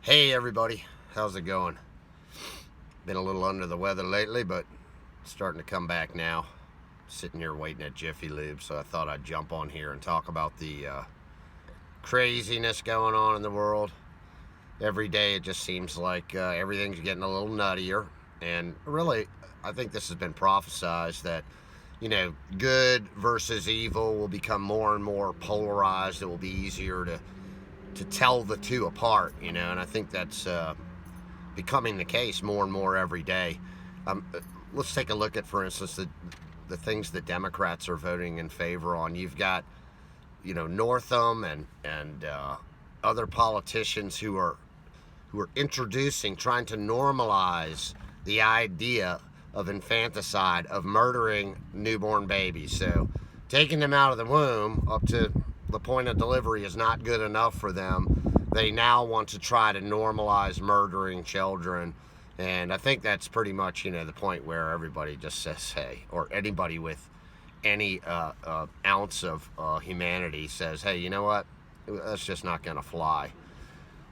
Hey everybody, how's it going? Been a little under the weather lately, but starting to come back now. Sitting here waiting at Jiffy Lube, so I thought I'd jump on here and talk about the craziness going on in the world. Every day it just seems like everything's getting a little nuttier, and really, I think this has been prophesized that, good versus evil will become more and more polarized. It will be easier to tell the two apart, and I think that's becoming the case more and more every day. Let's take a look at, for instance, the things that Democrats are voting in favor on. You've got, Northam and other politicians who are trying to normalize the idea of infanticide, of murdering newborn babies. So taking them out of the womb up to the point of delivery is not good enough for them. They now want to try to normalize murdering children. And I think that's pretty much, the point where everybody just says, hey, or anybody with any ounce of humanity says, hey, you know what? That's just not going to fly.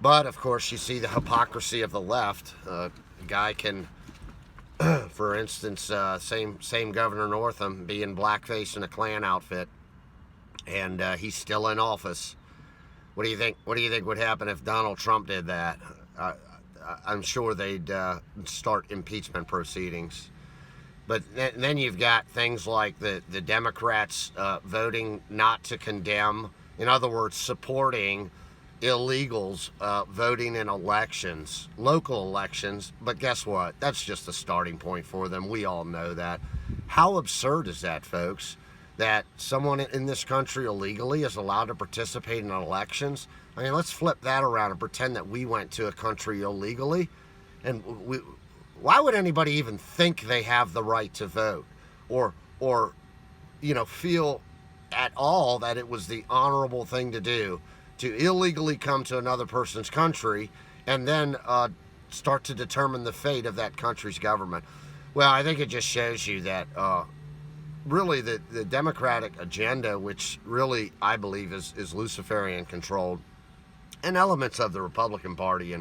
But, of course, you see the hypocrisy of the left. A guy can, for instance, same Governor Northam, be in blackface in a Klan outfit, and he's still in office. What do you think? What do you think would happen if Donald Trump did that? I'm sure they'd start impeachment proceedings. But then you've got things like the Democrats voting not to condemn, in other words, supporting illegals voting in elections, local elections. But guess what? That's just a starting point for them. We all know that. How absurd is that, folks? That someone in this country illegally is allowed to participate in elections? I mean, let's flip that around and pretend that we went to a country illegally. And why would anybody even think they have the right to vote? Or feel at all that it was the honorable thing to do to illegally come to another person's country and then start to determine the fate of that country's government? Well, I think it just shows you that really the Democratic agenda, which really I believe is Luciferian controlled, and elements of the Republican Party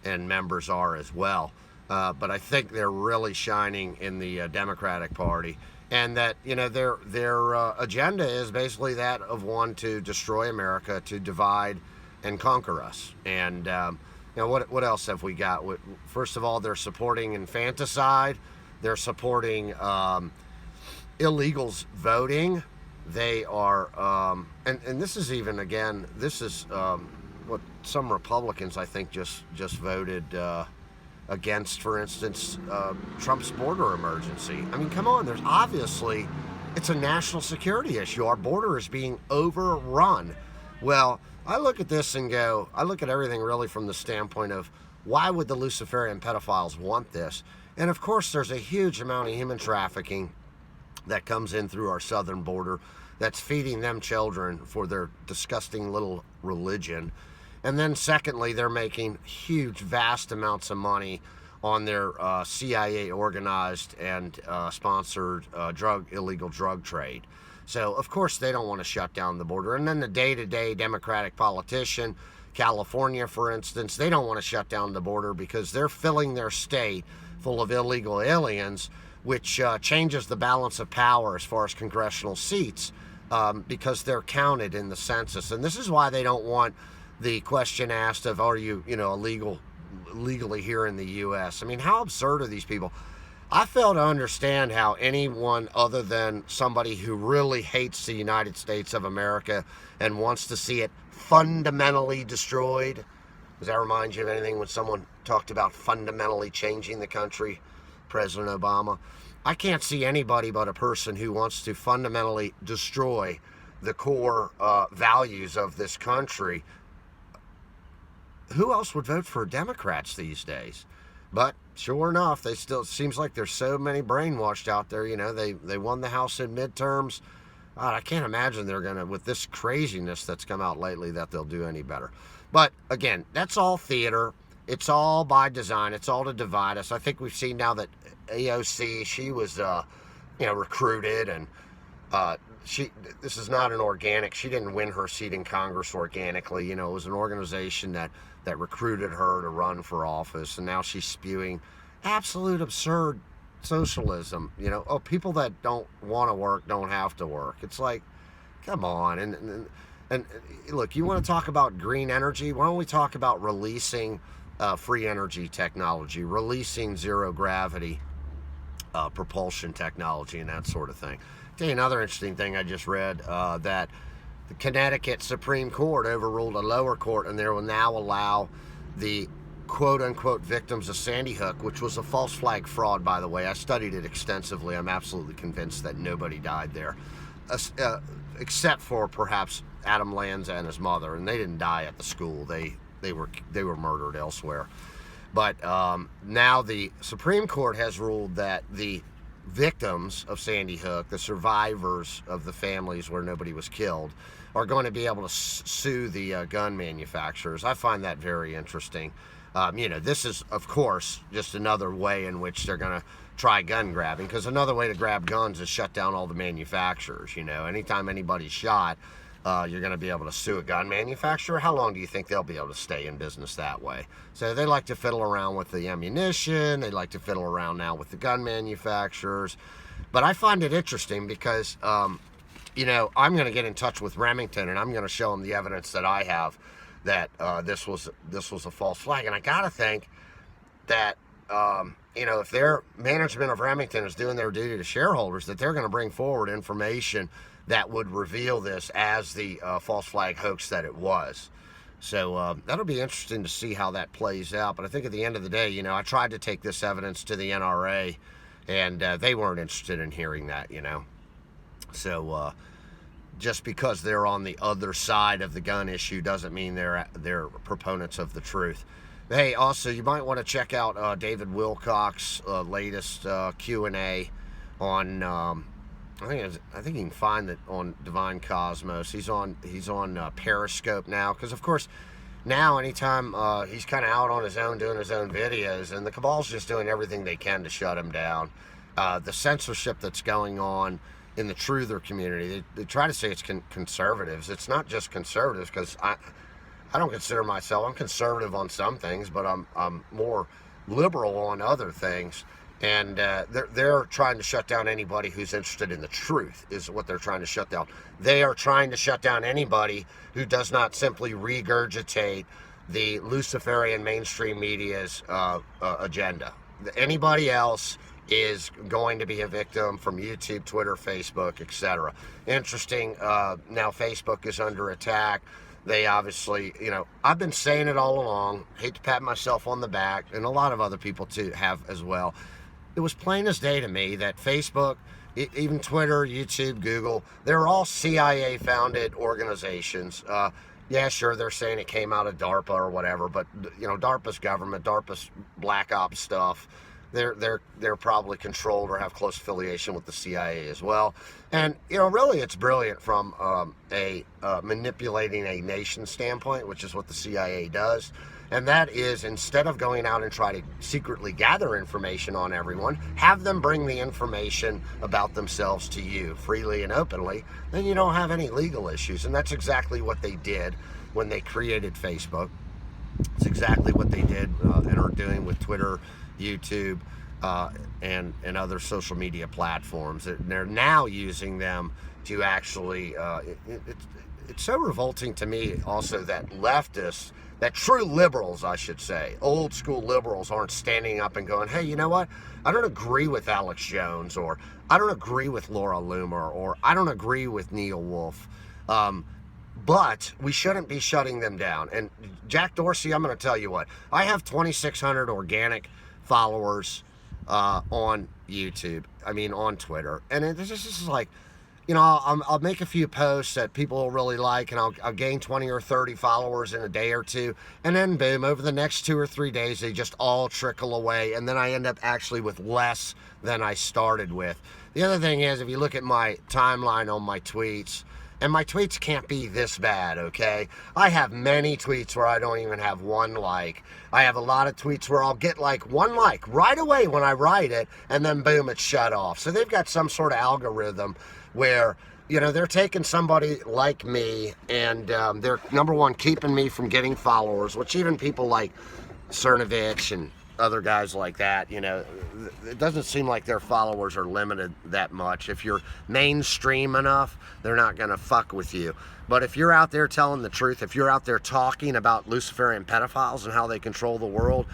and members are as well. But I think they're really shining in the Democratic Party, and that their agenda is basically that of one to destroy America, to divide and conquer us. And what else have we got? First of all, they're supporting infanticide. They're supporting illegals voting. They are, and this is even, again, this is what some Republicans, I think, just voted against, for instance, Trump's border emergency. I mean, come on, there's obviously, it's a national security issue. Our border is being overrun. Well, I look at this and go, I look at everything really from the standpoint of, why would the Luciferian pedophiles want this? And of course, there's a huge amount of human trafficking that comes in through our southern border that's feeding them children for their disgusting little religion. And then secondly, they're making huge, vast amounts of money on their CIA organized and sponsored illegal drug trade. So, of course, they don't want to shut down the border. And then the day-to-day Democratic politician, California, for instance, they don't want to shut down the border because they're filling their state full of illegal aliens, which changes the balance of power as far as congressional seats because they're counted in the census. And this is why they don't want the question asked of, are you, legally here in the U.S.? I mean, how absurd are these people? I fail to understand how anyone other than somebody who really hates the United States of America and wants to see it fundamentally destroyed. Does that remind you of anything when someone talked about fundamentally changing the country? President Obama. I can't see anybody but a person who wants to fundamentally destroy the core values of this country. Who else would vote for Democrats these days? But sure enough, they still, it seems like there's so many brainwashed out there. They won the House in midterms. God, I can't imagine they're going to, with this craziness that's come out lately, that they'll do any better. But again, that's all theater. It's all by design. It's all to divide us. I think we've seen now that AOC, she was, recruited, and this is not an organic. She didn't win her seat in Congress organically. It was an organization that that recruited her to run for office, and now she's spewing absolute absurd socialism. Oh, people that don't want to work don't have to work. It's like, come on. And look, you want to talk about green energy? Why don't we talk about releasing free energy technology, releasing zero gravity propulsion technology, and that sort of thing? I'll tell you another interesting thing I just read, that the Connecticut Supreme Court overruled a lower court, and they will now allow the quote-unquote victims of Sandy Hook, which was a false flag fraud, by the way. I studied it extensively. I'm absolutely convinced that nobody died there, except for perhaps Adam Lanza and his mother, and they didn't die at the school. They were murdered elsewhere. But now the Supreme Court has ruled that the victims of Sandy Hook, the survivors of the families where nobody was killed, are going to be able to sue the gun manufacturers. I find that very interesting. This is, of course, just another way in which they're going to try gun grabbing, because another way to grab guns is shut down all the manufacturers. Anytime anybody's shot, you're going to be able to sue a gun manufacturer. How long do you think they'll be able to stay in business that way? So they like to fiddle around with the ammunition. They like to fiddle around now with the gun manufacturers. But I find it interesting because, I'm going to get in touch with Remington, and I'm going to show them the evidence that I have that this was a false flag. And I got to think that, if their management of Remington is doing their duty to shareholders, that they're going to bring forward information that would reveal this as the false flag hoax that it was. So that'll be interesting to see how that plays out. But I think at the end of the day, I tried to take this evidence to the NRA, and they weren't interested in hearing that, So just because they're on the other side of the gun issue doesn't mean they're proponents of the truth. Hey, also, you might want to check out David Wilcox's latest Q&A on... I think you can find it on Divine Cosmos. He's on Periscope now, because of course now anytime he's kind of out on his own doing his own videos, and the cabal's just doing everything they can to shut him down. The censorship that's going on in the truther community, they try to say it's conservatives. It's not just conservatives, because I don't consider myself, I'm conservative on some things, but I'm more liberal on other things. And they're trying to shut down anybody who's interested in the truth, is what they're trying to shut down. They are trying to shut down anybody who does not simply regurgitate the Luciferian mainstream media's agenda. Anybody else is going to be a victim from YouTube, Twitter, Facebook, etc. Interesting, now Facebook is under attack. They obviously, I've been saying it all along, hate to pat myself on the back, and a lot of other people too have as well. It was plain as day to me that Facebook, even Twitter, YouTube, Google, they're all CIA-founded organizations. Yeah, sure, they're saying it came out of DARPA or whatever, but DARPA's government, DARPA's black ops stuff, they're probably controlled or have close affiliation with the CIA as well. And really, it's brilliant from a manipulating a nation standpoint, which is what the CIA does. And that is, instead of going out and try to secretly gather information on everyone, have them bring the information about themselves to you freely and openly. Then you don't have any legal issues. And that's exactly what they did when they created Facebook. It's exactly what they did and are doing with Twitter, YouTube, and other social media platforms. They're now using them to actually... It's so revolting to me also that leftists, that true liberals, I should say, old school liberals, aren't standing up and going, hey, you know what? I don't agree with Alex Jones, or I don't agree with Laura Loomer, or I don't agree with Neil Wolf. But we shouldn't be shutting them down. And Jack Dorsey, I'm going to tell you what. I have 2,600 organic followers on YouTube. On Twitter. And this is like... I'll make a few posts that people will really like, and I'll gain 20 or 30 followers in a day or two, and then boom, over the next 2 or 3 days, they just all trickle away, and then I end up actually with less than I started with. The other thing is, if you look at my timeline on my tweets, and my tweets can't be this bad, okay? I have many tweets where I don't even have one like. I have a lot of tweets where I'll get like one like right away when I write it, and then boom, it's shut off. So they've got some sort of algorithm where they're taking somebody like me, and they're, number one, keeping me from getting followers, which even people like Cernovich and other guys like that, it doesn't seem like their followers are limited that much. If you're mainstream enough, they're not going to fuck with you. But if you're out there telling the truth, if you're out there talking about Luciferian pedophiles and how they control the world,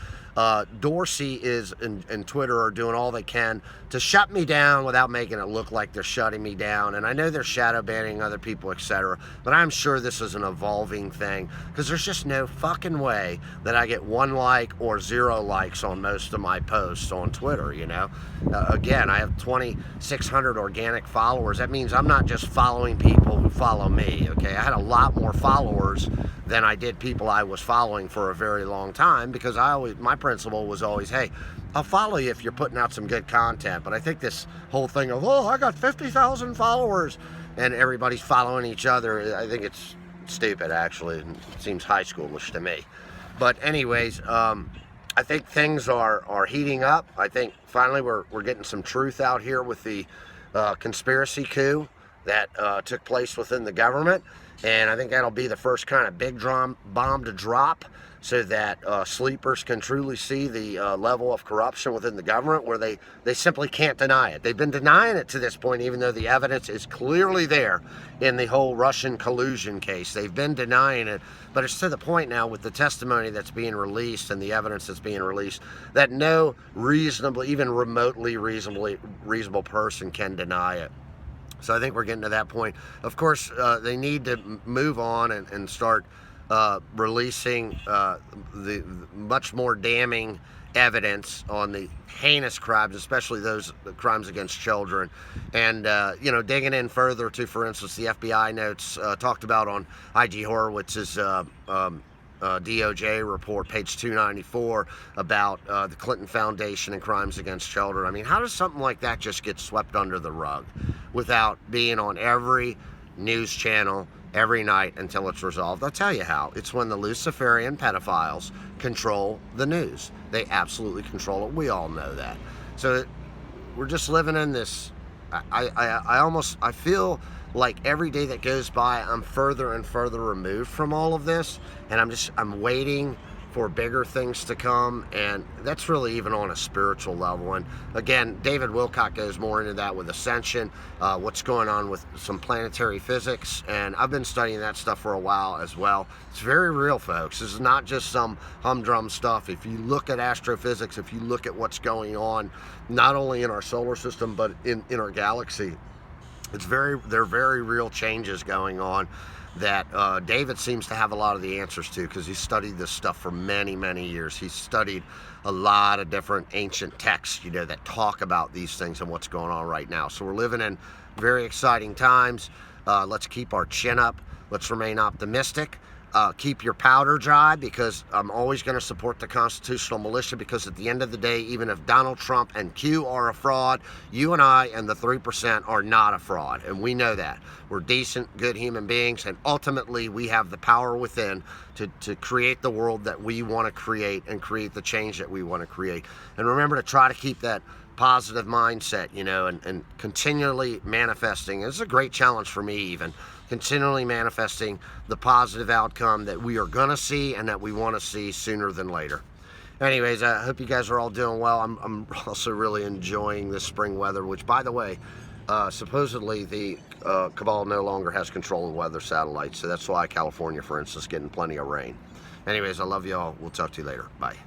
Dorsey is and Twitter are doing all they can to shut me down without making it look like they're shutting me down. And I know they're shadow banning other people, etc. But I'm sure this is an evolving thing, because there's just no fucking way that I get 1 like or 0 likes on most of my posts on Twitter. Again, I have 2,600 organic followers. That means I'm not just following people who follow me. Okay, I had a lot more followers than I did people I was following for a very long time, because my principle was always, hey, I'll follow you if you're putting out some good content. But I think this whole thing of, I got 50,000 followers and everybody's following each other, I think it's stupid, actually. It seems high schoolish to me. But anyways, I think things are heating up. I think finally we're getting some truth out here with the conspiracy coup that took place within the government. And I think that'll be the first kind of big bomb to drop, so that sleepers can truly see the level of corruption within the government, where they simply can't deny it. They've been denying it to this point, even though the evidence is clearly there in the whole Russian collusion case. They've been denying it, but it's to the point now with the testimony that's being released and the evidence that's being released that no reasonable, even remotely reasonable person can deny it. So I think we're getting to that point. Of course, they need to move on and start releasing the much more damning evidence on the heinous crimes, especially those crimes against children. And, digging in further to, for instance, the FBI notes talked about on I.G. Horowitz's DOJ report, page 294, about the Clinton Foundation and crimes against children. I mean, how does something like that just get swept under the rug without being on every news channel every night until it's resolved? I'll tell you how. It's when the Luciferian pedophiles control the news. They absolutely control it. We all know that. So we're just living in this. I feel like every day that goes by, I'm further and further removed from all of this, and I'm waiting for bigger things to come, and that's really even on a spiritual level. And again, David Wilcock goes more into that with ascension, what's going on with some planetary physics, and I've been studying that stuff for a while as well. It's very real, folks. This is not just some humdrum stuff. If you look at astrophysics, if you look at what's going on, not only in our solar system, but in our galaxy, there are very real changes going on that David seems to have a lot of the answers to, because he's studied this stuff for many, many years. He's studied a lot of different ancient texts, that talk about these things and what's going on right now. So we're living in very exciting times. Let's keep our chin up. Let's remain optimistic. Keep your powder dry, because I'm always going to support the constitutional militia, because at the end of the day, even if Donald Trump and Q are a fraud, you and I and the 3% are not a fraud, and we know that. We're decent, good human beings, and ultimately we have the power within to create the world that we want to create and create the change that we want to create. And remember to try to keep that positive mindset, and continually manifesting. This is a great challenge for me, even continually manifesting the positive outcome that we are going to see and that we want to see sooner than later. Anyways, I hope you guys are all doing well. I'm also really enjoying this spring weather, which, by the way, supposedly the cabal no longer has control of weather satellites, so that's why California, for instance, is getting plenty of rain. Anyways, I love you all. We'll talk to you later. Bye.